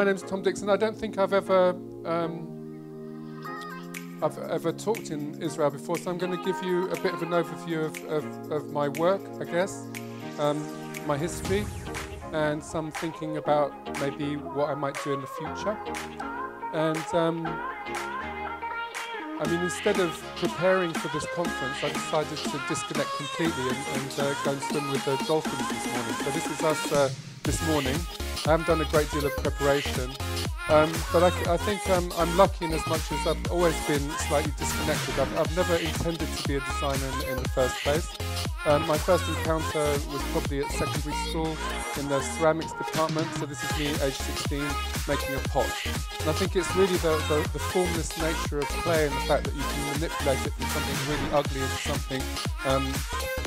name's Tom Dixon. I don't think I've ever talked in Israel before, so I'm going to give you a bit of an overview of my work, I guess, my history, and some thinking about maybe what I might do in the future. And I mean, instead of preparing for this conference, I decided to disconnect completely and go and swim with the dolphins this morning. So this is us this morning. I haven't done a great deal of preparation, but I think I'm lucky in as much as I've always been slightly disconnected. I've never intended to be a designer in the first place. My first encounter was probably at secondary school in the ceramics department, so this is me, age 16, making a pot. And I think it's really the formless nature of clay and the fact that you can manipulate it from something really ugly into something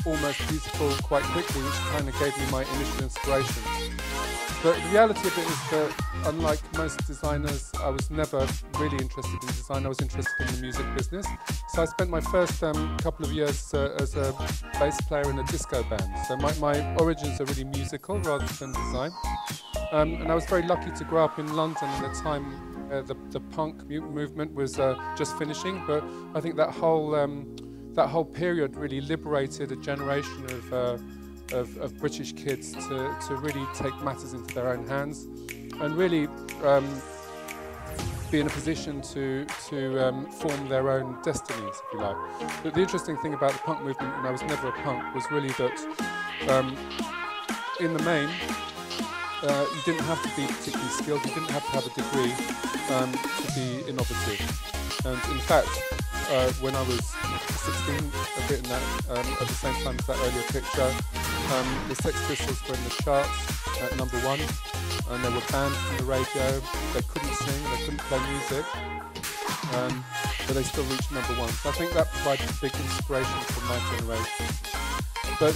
almost beautiful quite quickly, which kind of gave me my initial inspiration. But the reality of it is that, unlike most designers, I was never really interested in design. I was interested in the music business. So I spent my first couple of years as a bass player in a disco band. So my origins are really musical rather than design. And I was very lucky to grow up in London at a time the punk movement was just finishing. But I think that whole period really liberated a generation of British kids to really take matters into their own hands and really be in a position to form their own destinies, if you like. But the interesting thing about the punk movement, and I was never a punk, was really that in the main, you didn't have to be particularly skilled, you didn't have to have a degree to be innovative. And in fact, when I was 16, I've written that at the same time as that earlier picture. The Sex Pistols were in the charts at #1, and they were banned from the radio. They couldn't sing, they couldn't play music, but they still reached #1. So I think that provided a big inspiration for my generation. But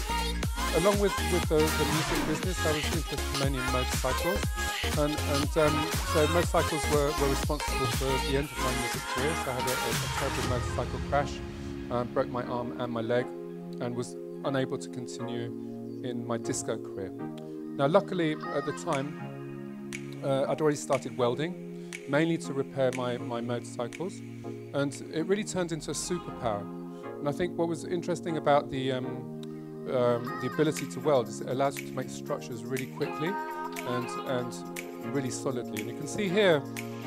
along with the music business, I was interested mainly in motorcycles, and so motorcycles were responsible for the end of my music career. So I had a terrible motorcycle crash, broke my arm and my leg, and was unable to continue in my disco career. Now, luckily, at the time, I'd already started welding, mainly to repair my motorcycles, and it really turned into a superpower. And I think what was interesting about the ability to weld is it allows you to make structures really quickly and really solidly. And you can see here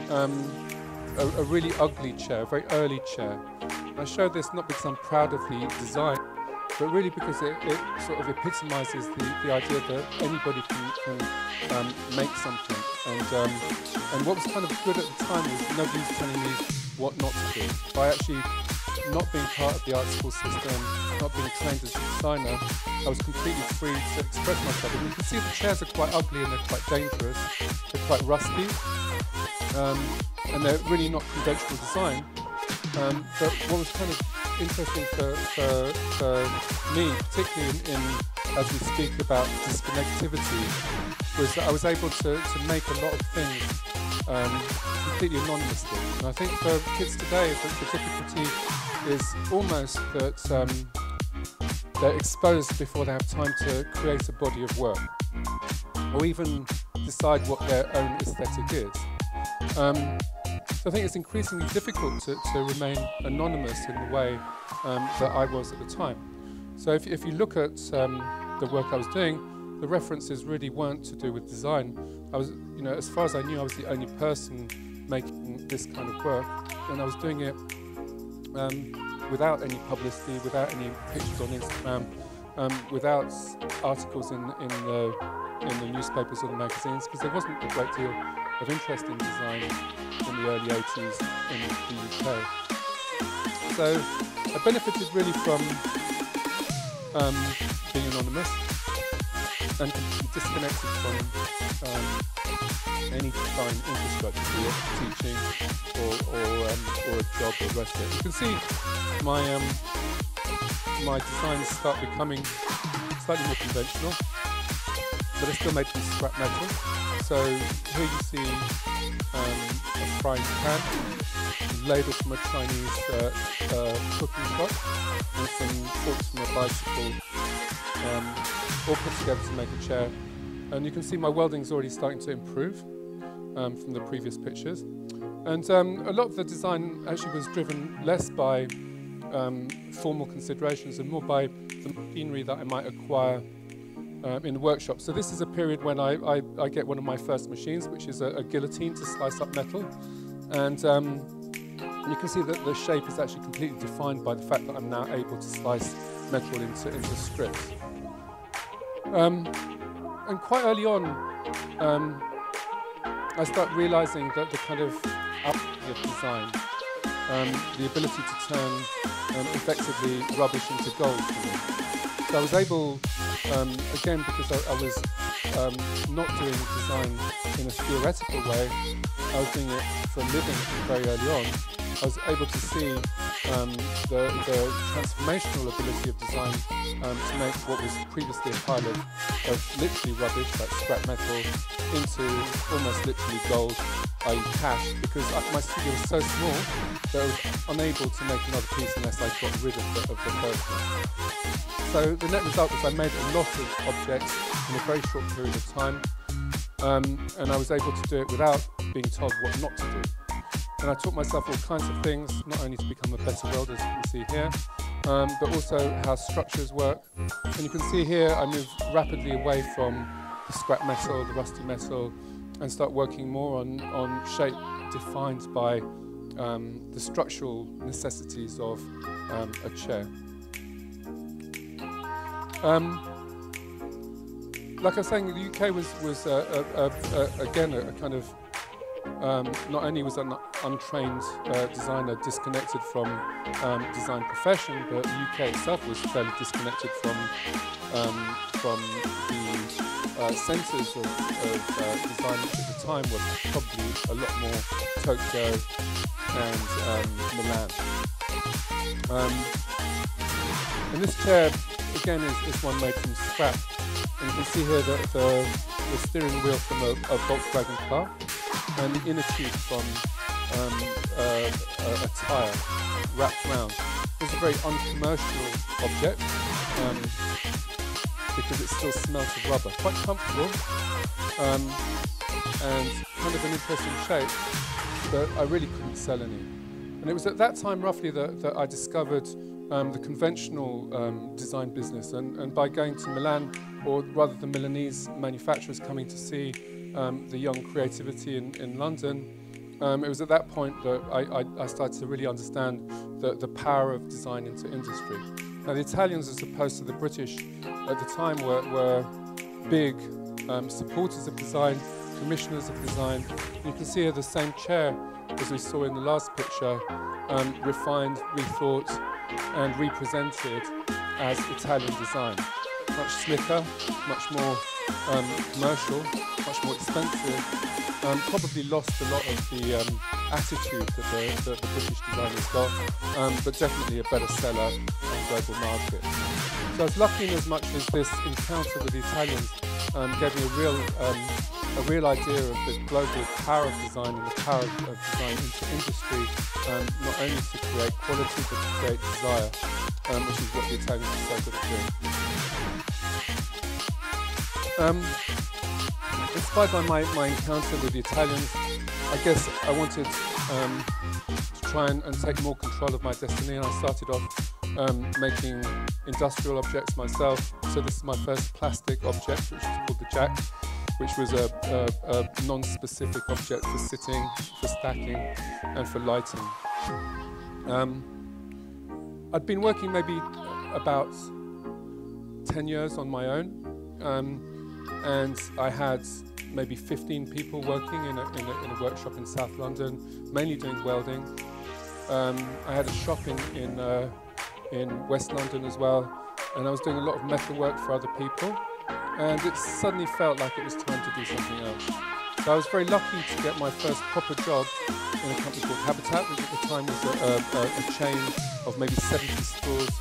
a really ugly chair, a very early chair. And I show this not because I'm proud of the design, but really because it sort of epitomizes the idea that anybody can make something. And what was kind of good at the time was nobody was telling me what not to do. By actually not being part of the art school system, not being trained as a designer, I was completely free to express myself. And you can see the chairs are quite ugly and they're quite dangerous, they're quite rusty, and they're really not conventional design. But what was kind of interesting for me, particularly as we speak about disconnectivity, was that I was able to make a lot of things completely anonymously. And I think for kids today, the difficulty is almost that they're exposed before they have time to create a body of work, or even decide what their own aesthetic is. So I think it's increasingly difficult to remain anonymous in the way that I was at the time. So if you look at the work I was doing, the references really weren't to do with design. I was, as far as I knew, I was the only person making this kind of work, and I was doing it without any publicity, without any pictures on Instagram, without articles in the newspapers or the magazines, because there wasn't a great deal of interest in design in the early 80s in the UK. So I benefited really from being anonymous and disconnected from any design infrastructure, be it teaching or a job or the rest of it. You can see my designs start becoming slightly more conventional, but they're still made from scrap metal. So here you see a frying pan, a ladle from a Chinese cooking shop, and some forks from a bicycle, all put together to make a chair. And you can see my welding's already starting to improve. from the previous pictures. And a lot of the design actually was driven less by formal considerations and more by the machinery that I might acquire in the workshop. So this is a period when I get one of my first machines, which is a guillotine to slice up metal. And you can see that the shape is actually completely defined by the fact that I'm now able to slice metal into strips. And quite early on, I start realizing that the kind of output of design, the ability to turn effectively rubbish into gold for me. So I was able, again, because I was not doing design in a theoretical way, I was doing it for a living very early on. I was able to see the transformational ability of design to make what was previously a pile of literally rubbish, like scrap metal, into almost literally gold, i.e. cash, because my studio was so small that I was unable to make another piece unless I got rid of the first one. So the net result was I made a lot of objects in a very short period of time, and I was able to do it without being told what not to do. And I taught myself all kinds of things, not only to become a better welder, as you can see here, but also how structures work. And you can see here I move rapidly away from the scrap metal, the rusty metal, and start working more on shape defined by the structural necessities of a chair. Like I was saying, the UK was again a kind of not only was an untrained designer disconnected from design profession, but the UK itself was fairly disconnected from the centres of design, which at the time were probably a lot more Tokyo and Milan. And this chair, again, is one made from scrap. And you can see here that the steering wheel from a Volkswagen car, and the inner tube from a tyre wrapped around. It's a very uncommercial object because it still smells of rubber. Quite comfortable and kind of an interesting shape, but I really couldn't sell any. And it was at that time roughly that I discovered the conventional design business, and by going to Milan, or rather the Milanese manufacturers coming to see the young creativity in London, it was at that point that I started to really understand the power of design into industry. Now the Italians, as opposed to the British at the time, were big supporters of design, commissioners of design. And you can see here the same chair as we saw in the last picture, refined, rethought and represented as Italian design. Much slicker, much more commercial, much more expensive, probably lost a lot of the attitude that the British designers got, but definitely a better seller on the global market. So I was lucky in as much as this encounter with the Italians gave me a real idea of the global power of design and the power of design into industry, not only to create quality but to create desire, which is what the Italians are so good at doing. Inspired by my encounter with the Italians, I guess I wanted to try and take more control of my destiny, and I started off making industrial objects myself. So this is my first plastic object, which is called the jack, which was a non-specific object for sitting, for stacking, and for lighting. I'd been working maybe about 10 years on my own, and I had maybe 15 people working in a workshop in South London, mainly doing welding. I had a shop in West London as well, and I was doing a lot of metal work for other people, and it suddenly felt like it was time to do something else. So I was very lucky to get my first proper job in a company called Habitat, which at the time was a chain of maybe 70 stores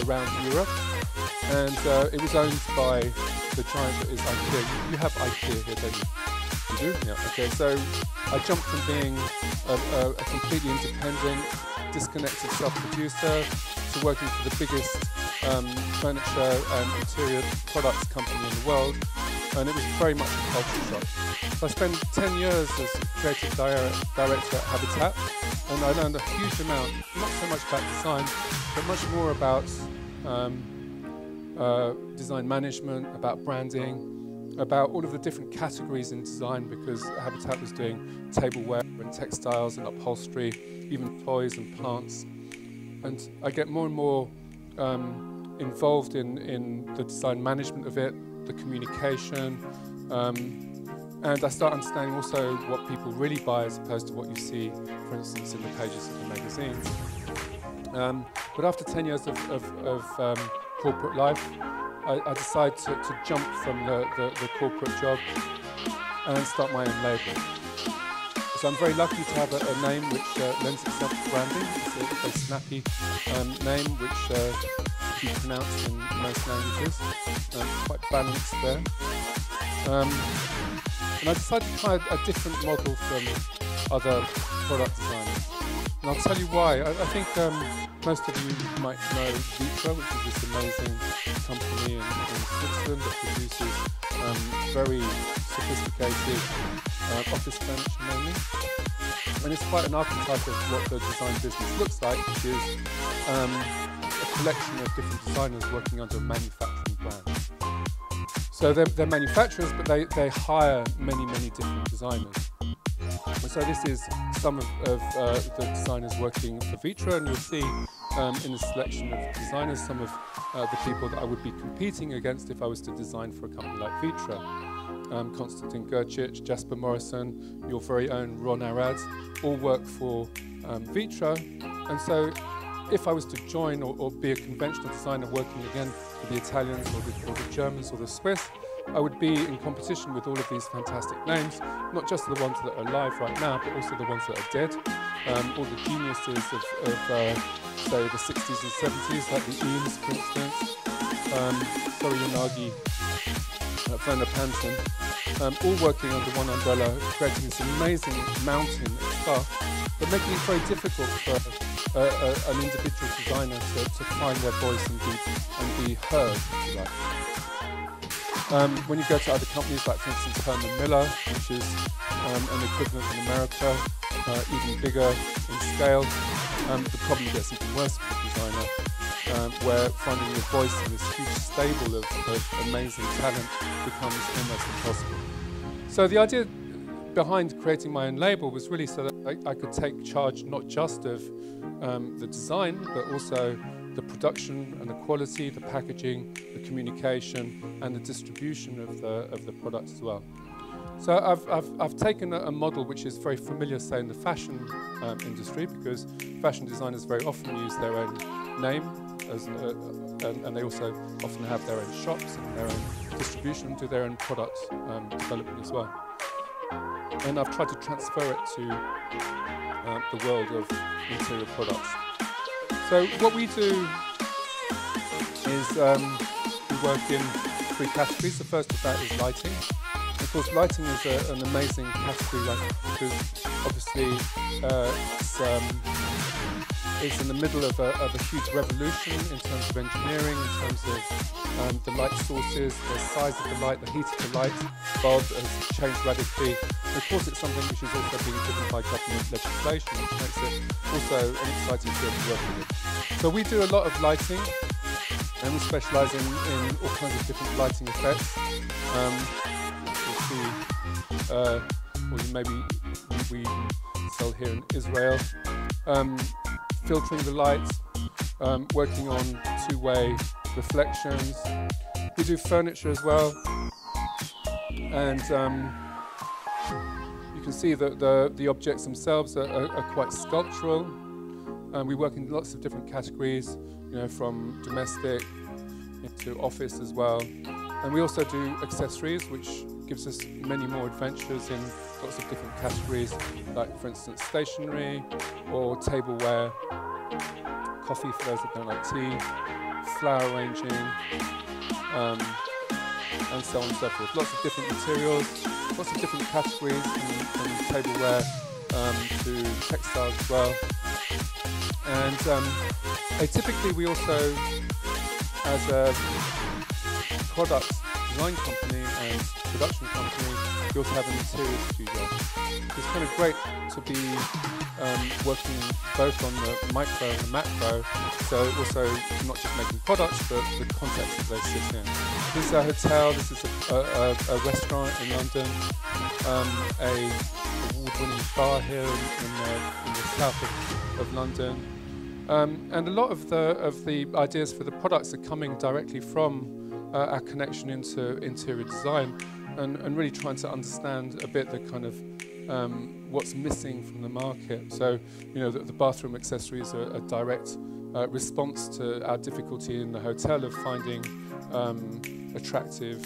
around Europe, and it was owned by the giant that is IKEA. You have IKEA here, don't you? You do? Yeah, okay. So I jumped from being a completely independent, disconnected self-producer to working for the biggest furniture and interior products company in the world, and it was very much a culture shock. So I spent 10 years as creative director at Habitat, and I learned a huge amount, not so much about design, but much more about design management, about branding, about all of the different categories in design, because Habitat was doing tableware and textiles and upholstery, even toys and plants. And I get more and more involved in the design management of it, the communication, and I start understanding also what people really buy as opposed to what you see, for instance, in the pages of the magazines. But after 10 years of corporate life, I decided to jump from the corporate job and start my own label. So I'm very lucky to have a name which lends itself to branding. It's a very snappy name which can be pronounced in most languages. Quite balanced there. And I decided to try a different model from other product designers. And I'll tell you why. I think most of you might know Vitra, which is this amazing company in Switzerland that produces very sophisticated office furniture mainly. And it's quite an archetype of what the design business looks like, which is a collection of different designers working under a manufacturing brand. So they're manufacturers, but they hire many different designers. And so this is some of the designers working for Vitra, and you'll see in the selection of designers some of the people that I would be competing against if I was to design for a company like Vitra. Konstantin Gurcic, Jasper Morrison, your very own Ron Arad, all work for Vitra. And so if I was to join or be a conventional designer working again for the Italians or the Germans or the Swiss, I would be in competition with all of these fantastic names, not just the ones that are alive right now, but also the ones that are dead. All the geniuses of say, the 60s and 70s, like the Eames, for instance, Sori Yanagi, Werner Panton, all working under one umbrella, creating this amazing mountain of stuff, but making it very difficult for an individual designer to find their voice and be heard, if you like. When you go to other companies like, for instance, Herman Miller, which is an equivalent in America, even bigger in scale, the problem gets even worse for the designer, where finding your voice in this huge stable of amazing talent becomes almost impossible. So the idea behind creating my own label was really so that I could take charge not just of the design, but also the production and the quality, the packaging, the communication, and the distribution of the product as well. So I've taken a model which is very familiar, say, in the fashion industry, because fashion designers very often use their own name, and they also often have their own shops and their own distribution, do their own product development as well. And I've tried to transfer it to the world of interior products. So what we do is we work in three categories. The first of that is lighting. Of course, lighting is an amazing category, because obviously it's in the middle of a huge revolution in terms of engineering, in terms of the light sources, the size of the light, the heat of the light bulb has changed radically. And of course, it's something which is also being driven by government legislation, which makes it also an exciting field to work with. So we do a lot of lighting, and we specialise in all kinds of different lighting effects. You'll see, or maybe we sell here in Israel, filtering the lights, working on two-way reflections. We do furniture as well, and you can see that the objects themselves are quite sculptural. We work in lots of different categories, from domestic into office as well. And we also do accessories, which gives us many more adventures in lots of different categories, like, for instance, stationery or tableware, coffee for those that don't like tea, flower arranging, and so on and so forth. Lots of different materials, lots of different categories, from tableware to textiles as well. And atypically, we also as a product design company and production company, we also have an interior studio. It's kind of great to be working both on the micro and the macro, so also not just making products, but the context that they sit in. This is a hotel, this is a restaurant in London, a award-winning bar here in the south of London. And a lot of the ideas for the products are coming directly from our connection into interior design, and really trying to understand a bit the kind of what's missing from the market. So, you know, the bathroom accessories are a direct response to our difficulty in the hotel of finding attractive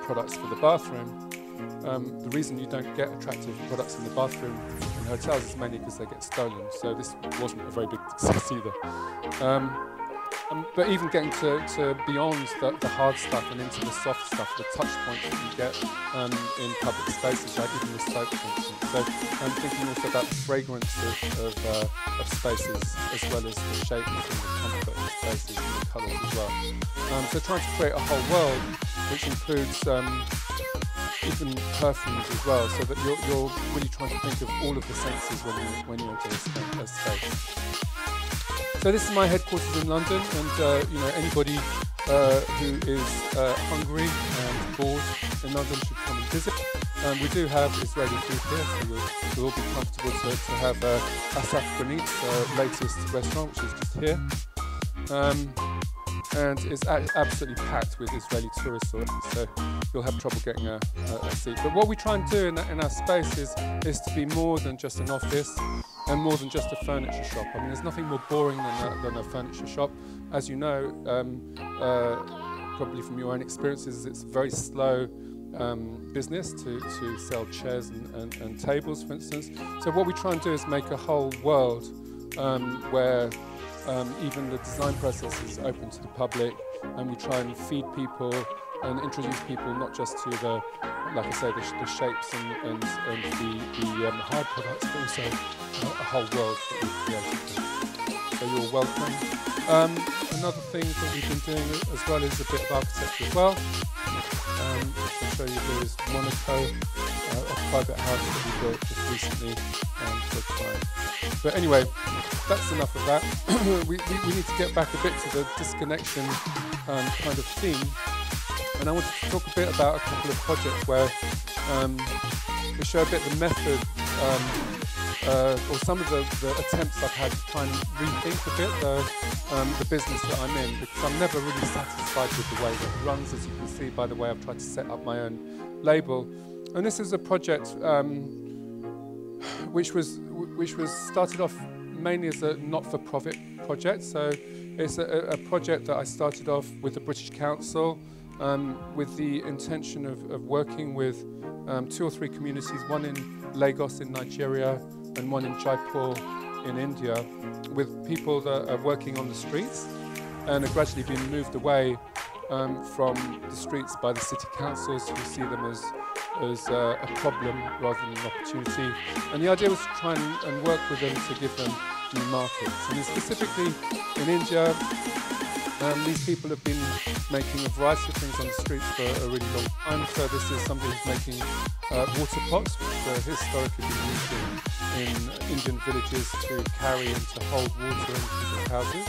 products for the bathroom. The reason you don't get attractive products in the bathroom in hotels is mainly because they get stolen. So this wasn't a very big success either. But even getting to beyond the hard stuff and into the soft stuff, the touch points that you get in public spaces, like even the soap, for instance. So I'm thinking also about the fragrance of spaces, as well as the shapes and the comfort of spaces and the colours as well. So trying to create a whole world, which includes even perfumes as well, so that you're really trying to think of all of the senses when you enter a space. So this is my headquarters in London, and you know, anybody who is hungry and bored in London should come and visit. We do have Israeli food here, so you'll all be comfortable to have Asaf Granit's latest restaurant, which is just here. And it's absolutely packed with Israeli tourists already, so you'll have trouble getting a seat. But what we try and do in our space is to be more than just an office and more than just a furniture shop. I mean, there's nothing more boring than a furniture shop. As you know, probably from your own experiences, it's a very slow business to sell chairs and tables, for instance. So what we try and do is make a whole world where even the design process is open to the public, and we try and feed people and introduce people not just to the, like I say, the shapes and the hard products, but also a whole world that we've created. So you're welcome. Another thing that we've been doing as well is a bit of architecture as well. Which I'll show you here is Monaco, a private house that we built just recently for a client. But anyway, that's enough of that. we need to get back a bit to the disconnection kind of theme. And I wanted to talk a bit about a couple of projects where we show a bit the method or some of the attempts I've had to try and rethink a bit the business that I'm in, because I'm never really satisfied with the way that it runs, as you can see by the way I've tried to set up my own label. And this is a project which was started off mainly as a not-for-profit project. So it's a project that I started off with the British Council with the intention of working with 2 or 3 communities, one in Lagos in Nigeria and one in Jaipur in India, with people that are working on the streets and are gradually being moved away from the streets by the city councils, who see them as a problem rather than an opportunity. And the idea was to try and work with them to give them new markets. And specifically in India, these people have been making a variety of things on the streets for a really long time. So this is somebody who's making water pots, which have historically been used in Indian villages to carry and to hold water in people's houses.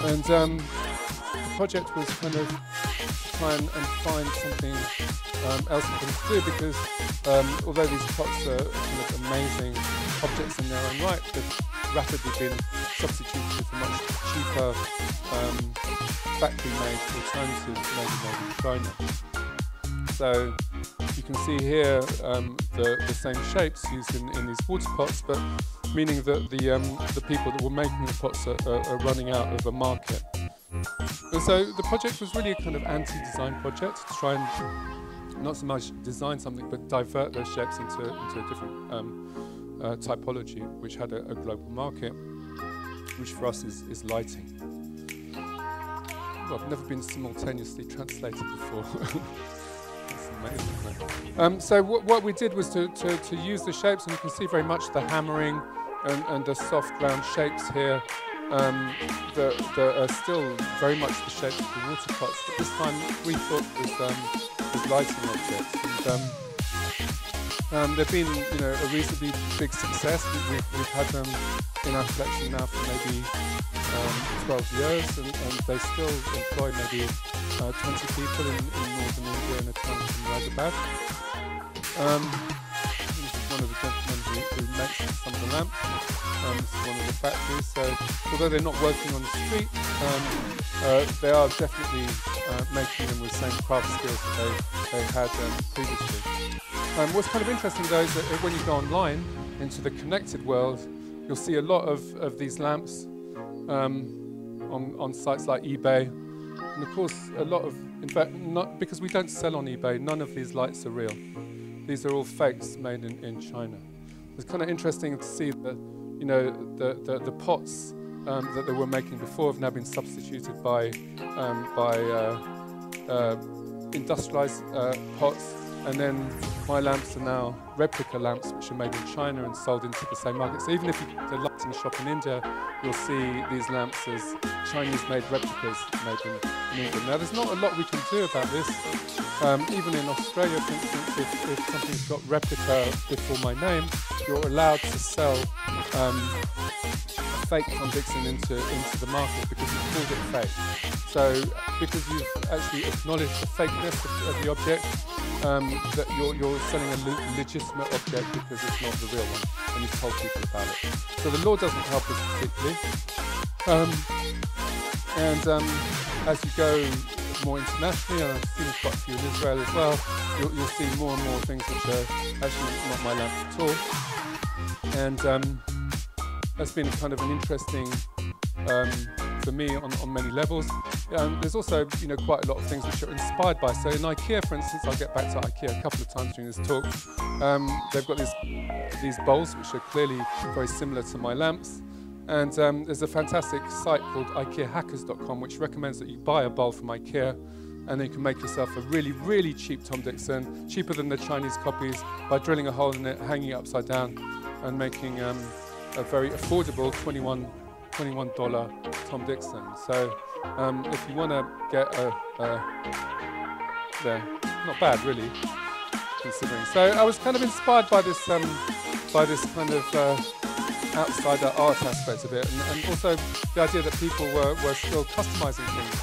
And the project was kind of try and find something else for them to do, because although these pots are kind of amazing objects in their own right, they've rapidly been substituted for much cheaper factory-made alternatives made in China. So you can see here the same shapes used in these water pots, but meaning that the people that were making the pots are running out of a market. And so the project was really a kind of anti-design project, to try and not so much design something, but divert those shapes into a different typology, which had a global market, which for us is lighting. Well, I've never been simultaneously translated before. That's amazing, isn't it? So what we did was to use the shapes, and you can see very much the hammering and the soft round shapes here that are still very much the shape of the water pots, but this time we thought was lighting objects. And they've been, a reasonably big success. We've had them in our collection now for maybe 12 years, and they still employ maybe 20 people in northern India in a town called Muradabad. This is one of the gentlemen who makes some of the lamps. This is one of the factories. So although they're not working on the street, they are definitely making them with the same craft skills that they had previously. What's kind of interesting though is that when you go online into the connected world, you'll see a lot of these lamps on sites like eBay. And of course, a lot of, in fact, not because we don't sell on eBay, none of these lights are real. These are all fakes made in China. It's kind of interesting to see that, the pots that they were making before have now been substituted by industrialized pots. And then my lamps are now replica lamps, which are made in China and sold into the same market. So even if you go to a lighting shop in India, you'll see these lamps as Chinese-made replicas made in England. Now, there's not a lot we can do about this. Even in Australia, for instance, if something's got replica before my name, you're allowed to sell a fake Tom Dixon into the market because you've called it fake. So because you've actually acknowledged the fakeness of the object, that you're selling a legitimate object because it's not the real one, and you've told people about it. So the law doesn't help us particularly. As you go more internationally, and I've seen quite a few in Israel as well, you'll see more and more things which are actually not my lamps at all. And that's been kind of an interesting for me on many levels. There's also quite a lot of things which are inspired by. So in IKEA, for instance, I'll get back to IKEA a couple of times during this talk. They've got these bowls which are clearly very similar to my lamps. And there's a fantastic site called IKEAhackers.com which recommends that you buy a bowl from IKEA, and then you can make yourself a really, really cheap Tom Dixon, cheaper than the Chinese copies, by drilling a hole in it, hanging it upside down, and making a very affordable $21 Tom Dixon. So if you want to get not bad really, considering. So I was kind of inspired by this kind of outsider art aspect of it, and also the idea that people were still customizing things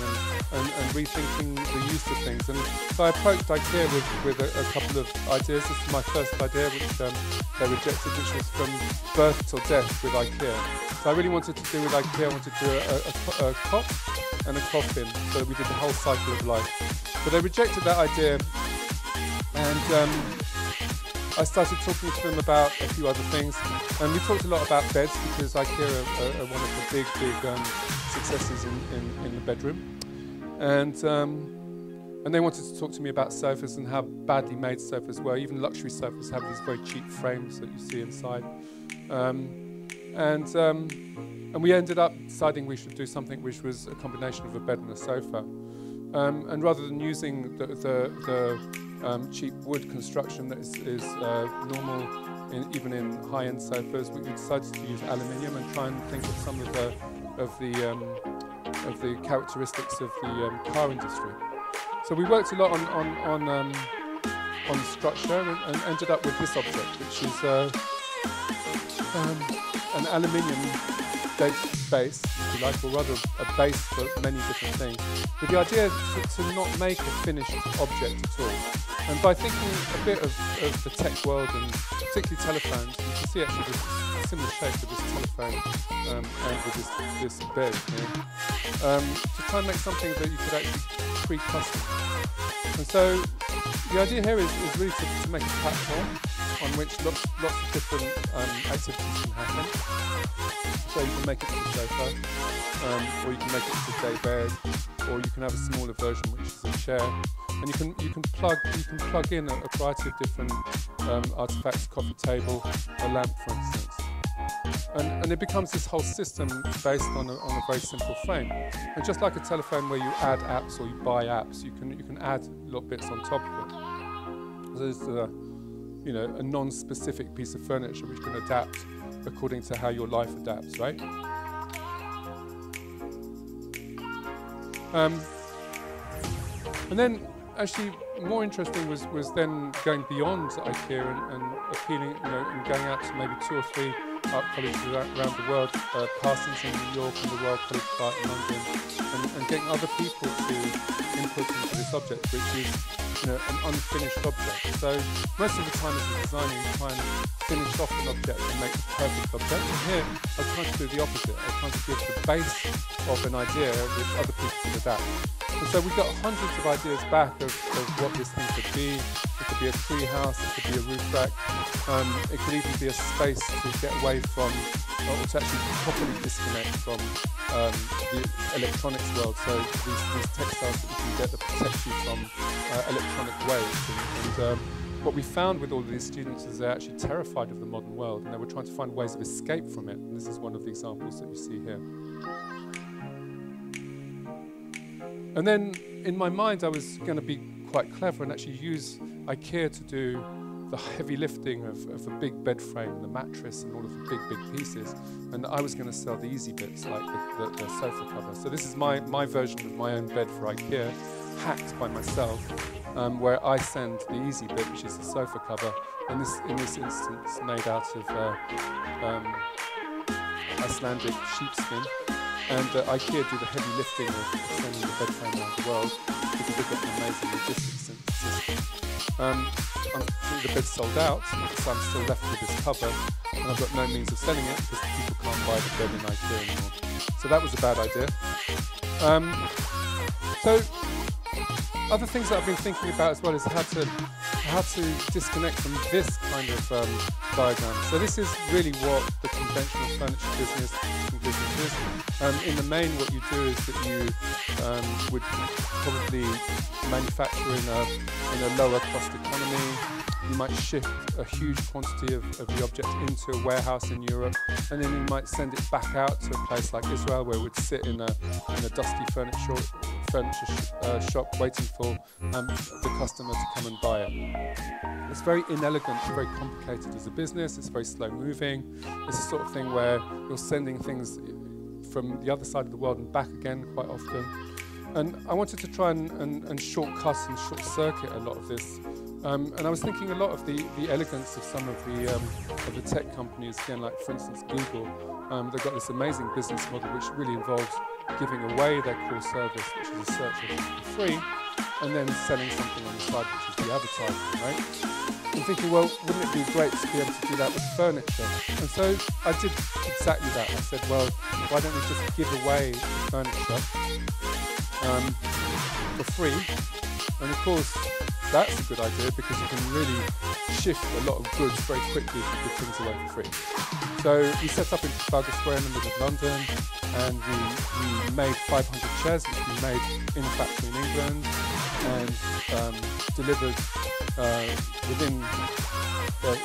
and rethinking the use of things. And so I approached IKEA with a couple of ideas. This is my first idea, which they rejected, which was from birth till death with IKEA. So I really wanted to do with IKEA, I wanted to do a cot and a coffin, so that we did the whole cycle of life. But they rejected that idea, and I started talking to them about a few other things, and we talked a lot about beds because IKEA are one of the big successes in the bedroom, and they wanted to talk to me about sofas and how badly made sofas were. Even luxury sofas have these very cheap frames that you see inside, and we ended up deciding we should do something which was a combination of a bed and a sofa, and rather than using the cheap wood construction that is normal even in high-end sofas, we decided to use aluminium and try and think of some of the characteristics of the car industry. So we worked a lot on structure and ended up with this object, which is an aluminium base, if you like, or rather a base for many different things, with the idea to not make a finished object at all. And by thinking a bit of the tech world, and particularly telephones, you can see actually this similar shape of this telephone and with this bed here, to try and make something that you could actually pre-custom. And so the idea here is really to make a platform on which lots of different activities can happen. So you can make it into a sofa, or you can make it into a day bed, or you can have a smaller version which is a chair. And you can plug in a variety of different artifacts, coffee table, a lamp, for instance, and it becomes this whole system based on a very simple frame. And just like a telephone where you add apps or you buy apps, you can add little bits on top of it. So there's a non-specific piece of furniture which can adapt according to how your life adapts, right? And then, actually, more interesting was then going beyond IKEA and appealing, and going out to maybe 2 or 3 art colleges around the world, Parsons in New York and the Royal College of Art in London, and getting other people to input into this object, which is an unfinished object. So most of the time as a designer, you try and finish off an object and make a perfect object. And here, I was trying to do the opposite. I was trying to give the base of an idea which other people could adapt. And so we got hundreds of ideas back of what this thing could be. It could be a tree house, it could be a roof rack, it could even be a space to get away from, or to actually properly disconnect from the electronics world. So these textiles that you can get that protect you from electronic waves. And what we found with all of these students is they're actually terrified of the modern world, and they were trying to find ways of escape from it. And this is one of the examples that you see here. And then in my mind, I was going to be quite clever and actually use IKEA to do the heavy lifting of the big bed frame, the mattress, and all of the big pieces. And I was going to sell the easy bits, like the sofa cover. So this is my version of my own bed for IKEA, hacked by myself, where I send the easy bit, which is the sofa cover, and this, in this instance, made out of Icelandic sheepskin. And IKEA do the heavy lifting of sending the bed frame around the world because they've got an amazing logistics system. The bed's sold out, so I'm still left with this cover, and I've got no means of selling it because people can't buy the bed in IKEA anymore. So that was a bad idea. So other things that I've been thinking about as well is how to disconnect from this kind of diagram. So this is really what the conventional furniture business is. In the main, what you do is that you would probably manufacture in a lower cost economy. You might ship a huge quantity of the object into a warehouse in Europe, and then you might send it back out to a place like Israel, where it would sit in a dusty furniture shop waiting for the customer to come and buy it. It's very inelegant, very complicated as a business. It's very slow moving. It's the sort of thing where you're sending things from the other side of the world and back again quite often. And I wanted to try and shortcut and short circuit a lot of this. And I was thinking a lot of the elegance of some of the tech companies, again, like for instance Google. They've got this amazing business model which really involves giving away their core service, which is a search engine for free, and then selling something on the side, which is the advertising, right? I'm thinking, well, wouldn't it be great to be able to do that with furniture? And so I did exactly that. I said, well, why don't we just give away furniture for free? And of course, that's a good idea because you can really shift a lot of goods very quickly if you give things away for free. So we set up in Trafalgar Square in the middle of London, and we made 500 chairs, which we made in a factory in England, and delivered within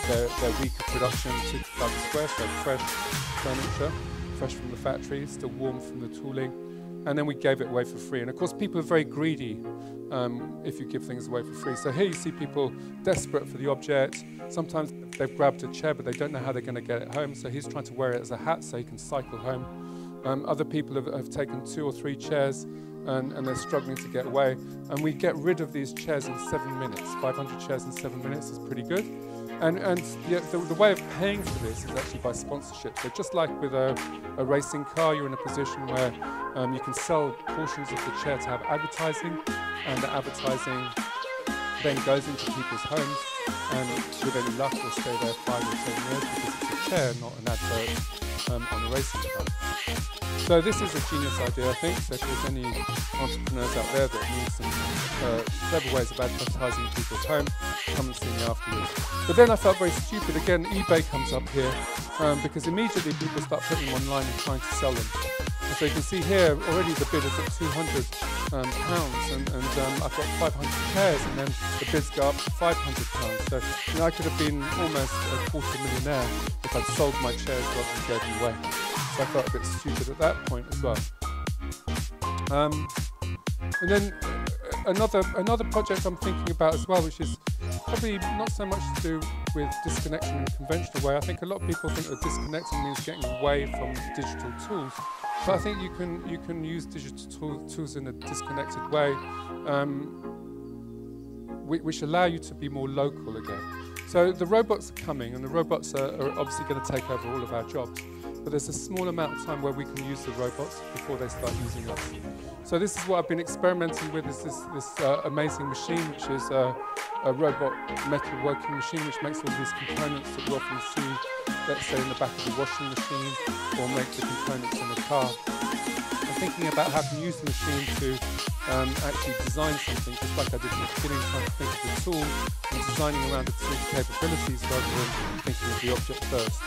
their week of production to Trafalgar Square, so fresh furniture, fresh from the factory, still warm from the tooling. And then we gave it away for free. And of course, people are very greedy if you give things away for free. So here you see people desperate for the object. Sometimes they've grabbed a chair, but they don't know how they're going to get it home. So he's trying to wear it as a hat so he can cycle home. Other people have taken 2 or 3 chairs and they're struggling to get away. And we get rid of these chairs in 7 minutes. 500 chairs in 7 minutes is pretty good. And the way of paying for this is actually by sponsorship. So just like with a racing car, you're in a position where you can sell portions of the chair to have advertising, and the advertising then goes into people's homes, and with any luck will stay there 5 or 10 years because it's a chair, not an advert on a racing car. So this is a genius idea, I think. So if there's any entrepreneurs out there that need some clever ways of advertising people's home, come and see me afterwards. But then I felt very stupid. Again, eBay comes up here because immediately people start putting them online and trying to sell them. And so you can see here already the bid is at £200, and I've got 500 chairs, and then the bids go up to £500. So I could have been almost a $250,000 if I'd sold my chairs rather than gave them away. So I felt a bit stupid at that point as well. And then another project I'm thinking about as well, which is probably not so much to do with disconnection in a conventional way. I think a lot of people think that disconnecting means getting away from digital tools. but I think you can use digital tools in a disconnected way, which allow you to be more local again. So the robots are coming, and the robots are obviously going to take over all of our jobs. But there's a small amount of time where we can use the robots before they start using us. So this is what I've been experimenting with, is this amazing machine, which is a robot metal working machine, which makes all these components that we often see, let's say, in the back of the washing machine, or make the components in a car. I'm thinking about how I can use the machine to actually design something, just like I did at the beginning, trying to think of the tool and designing around the tool's capabilities rather than thinking of the object first.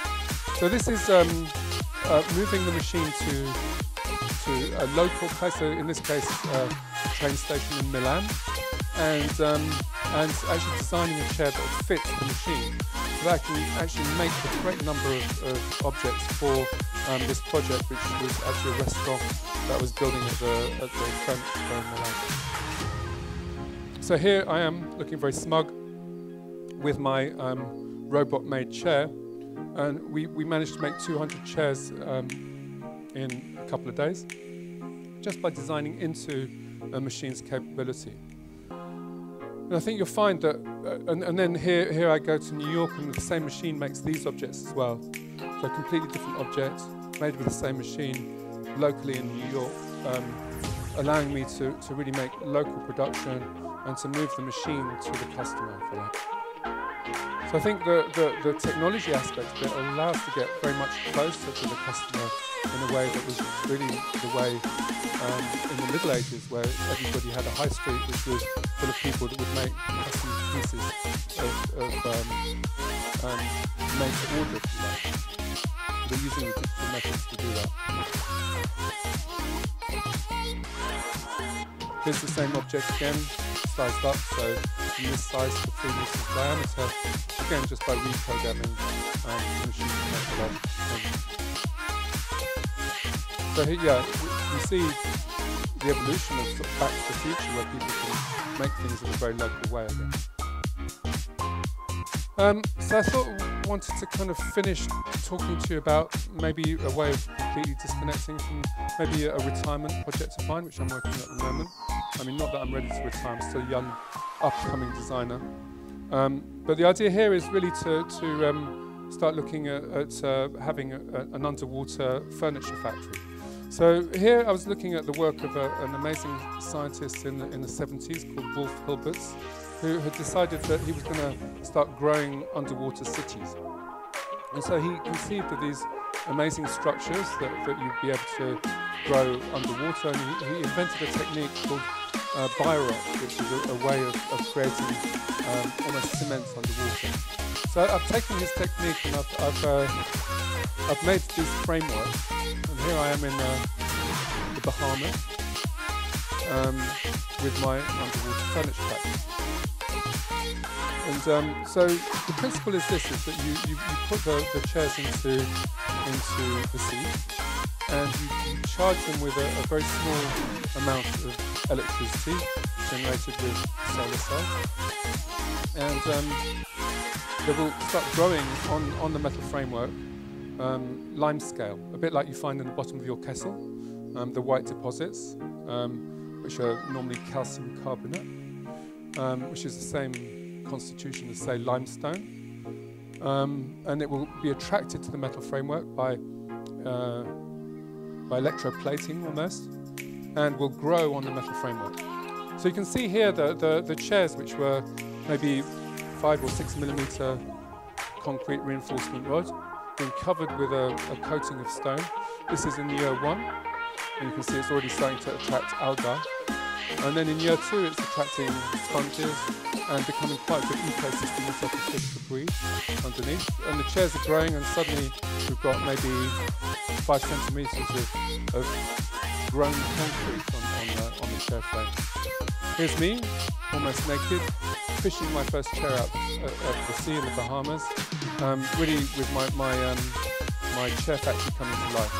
So this is moving the machine to a local place, so in this case a train station in Milan, and actually designing a chair that will fit the machine, so that I can actually make a great number of objects for this project, which was actually a restaurant that I was building at the furniture fair in Milan. So here I am, looking very smug with my robot-made chair, and we managed to make 200 chairs in a couple of days, just by designing into a machine's capability. And I think you'll find that, and then here I go to New York, and the same machine makes these objects as well. So completely different objects, made with the same machine, locally in New York, allowing me to really make local production and to move the machine to the customer, if you like. So I think the technology aspect of it will allow us to get very much closer to the customer in a way that was really the way in the Middle Ages, where everybody had a high street which was full of people that would make custom pieces of made to order, if you like. They're using the digital methods to do that. Here's the same object again, sized up, so from this size to 3 meters diameter, again just by reprogramming the machine to make it up. So here, yeah, we see the evolution of sort of Back to the Future, where people can make things in a very local way again. So I wanted to kind of finish talking to you about maybe a way of completely disconnecting from maybe a retirement project of mine, which I'm working on at the moment. I mean, not that I'm ready to retire, I'm still a young, upcoming designer. But the idea here is really to start looking at having an underwater furniture factory. So here I was looking at the work of an amazing scientist in the 70s called Wolf Hilberts, who had decided that he was going to start growing underwater cities. And so he conceived of these amazing structures that you'd be able to grow underwater, and he invented a technique called Biorock, which is a way of creating almost cement underwater. So I've taken his technique and I've made these frameworks, and here I am in the Bahamas with my underwater furniture factory. And so the principle is this: is that you put the chairs into the sea, and you charge them with a very small amount of electricity generated with solar cells, and they will start growing on the metal framework lime scale, a bit like you find in the bottom of your kettle, the white deposits, which are normally calcium carbonate, which is the same constitution as, say, limestone, and it will be attracted to the metal framework by electroplating almost, and will grow on the metal framework. So you can see here the chairs, which were maybe 5 or 6 millimeter concrete reinforcement rod, being covered with a coating of stone. This is in year 1, and you can see it's already starting to attract algae. And then in year 2, it's attracting sponges and becoming quite a good ecosystem of such a fish to breathe underneath. And the chairs are growing, and suddenly we've got maybe 5 centimeters of grown concrete on the chair frame. Here's me, almost naked, fishing my first chair out of the sea in the Bahamas, really with my chair factory coming to life.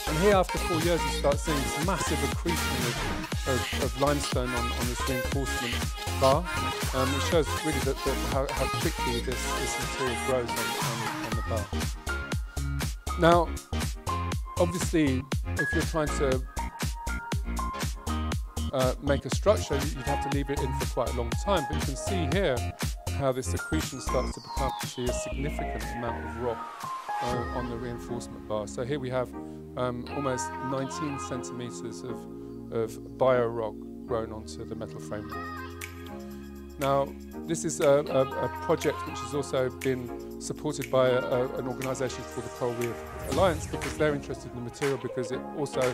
And here, after 4 years, you start seeing this massive accretion of limestone on this reinforcement bar, which shows really how quickly this material grows on the bar. Now, obviously, if you're trying to make a structure, you'd have to leave it in for quite a long time. But you can see here how this accretion starts to become actually a significant amount of rock on the reinforcement bar. So here we have almost 19 centimeters of bio rock grown onto the metal framework. Now, this is a project which has also been supported by an organisation called the Coral Reef Alliance, because they're interested in the material, because it also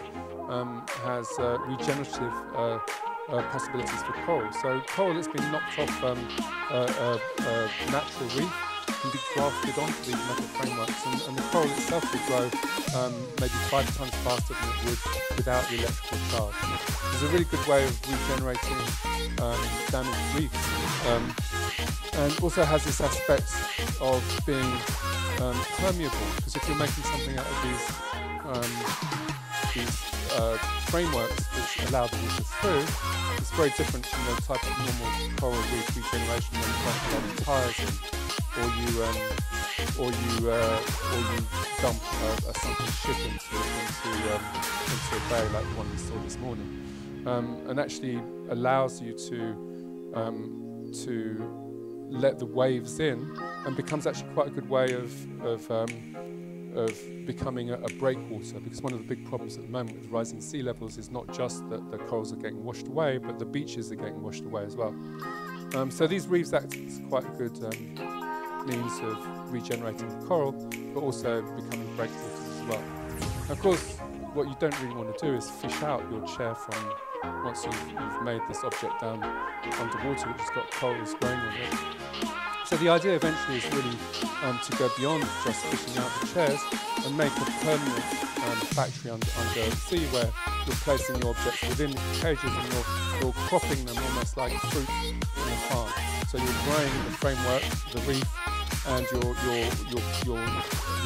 has regenerative possibilities for coral. So coral that's been knocked off a natural reef can be grafted onto these metal frameworks, and the coral itself will grow maybe 5 times faster than it would without the electrical charge. It's a really good way of regenerating damaged reefs, and also has this aspect of being permeable, because if you're making something out of these frameworks which allow the water through, it's very different from the type of normal coral reef regeneration when you dump a lot of tires in, or you dump a sunken ship into a bay like the one we saw this morning, and actually allows you to let the waves in, and becomes actually quite a good way of becoming a breakwater, because one of the big problems at the moment with rising sea levels is not just that the corals are getting washed away, but the beaches are getting washed away as well. So these reefs act as quite a good means of regenerating the coral, but also becoming breakwaters as well. Of course, what you don't really want to do is fish out your chair from once you've made this object down underwater, which has got corals growing on it. So the idea eventually is really to go beyond just fishing out the chairs and make a permanent factory under the sea, where you're placing your objects within cages and you're cropping them almost like fruit in a farm. So you're growing the framework, the reef, and you're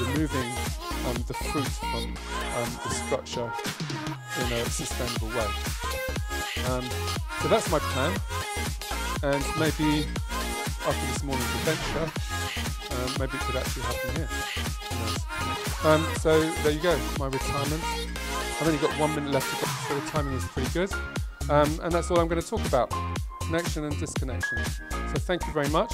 removing the fruit from the structure in a sustainable way. So that's my plan, and maybe after this morning's adventure, maybe it could actually happen here. Who knows? So there you go, my retirement. I've only got 1 minute left to go, so the timing is pretty good. And that's all I'm going to talk about, connection and disconnection. So thank you very much.